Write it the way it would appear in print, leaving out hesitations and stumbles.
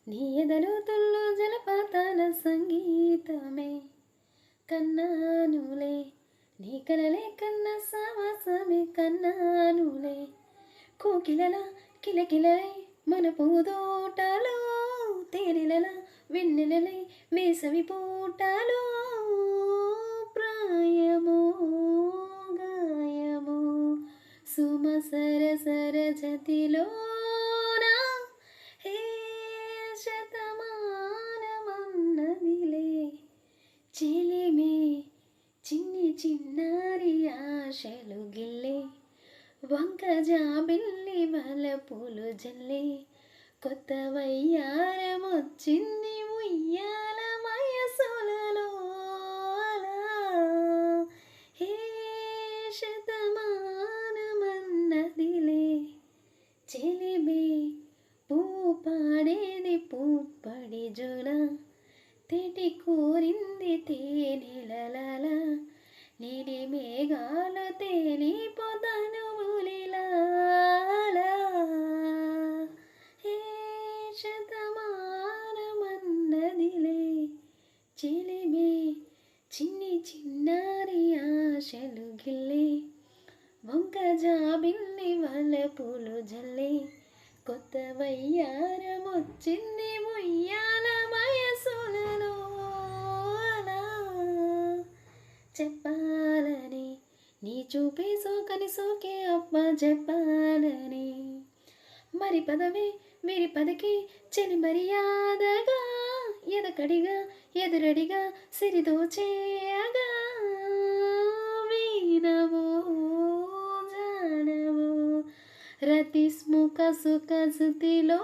నీ ఎదలోతుల్లో జలపాతాల సంగీతమే కన్నానులే, నీ కలలే కన్న సావాసమే కన్నానులే. కోకిలల కిలకిలలై మన పూదోటలో, తేనెలల వెన్నెలలై వేసవి పూటలో. ప్రాయమో గాయమో సుమ సరసర జతిలోనా, హే శతమానమన్నదిలే. చిలిమే చిన్ని చిన్నారి ఆశలు గిల్లే, వంక జాబిల్లి వలపులు జల్లే. కొత్త వయ్యారమొచ్చింది ఉయ్యాల వయసులలో అలా. హే శతమానమన్నదిలే. చెలిమే పూ పాడేది పూప్పడి జోల, తెటి కోరింది తేనెలల. నీలి మేఘాల తేలిపోతనువులిలా. హే శతమానమన్నదిలే. చెలిమే చిన్ని చిన్నారి ఆశలు గిల్లే, వంక జాబిల్లి వలపులు జల్లే. కొత్త వయ్యారమొచ్చింది ఉయ్యాల వయసులలో అలా. చెప్పాలని నీ చూపే సోకని సోకే అప్ప చెప్పాలని, మరి పదవే వీరి పదకి చెలి మర్యాదగా, ఎదకడిగా ఎదురడిగా సిరిదోచేయగా. వీనవో జానవో రతి స్ముఖ సుఖ సుతిలో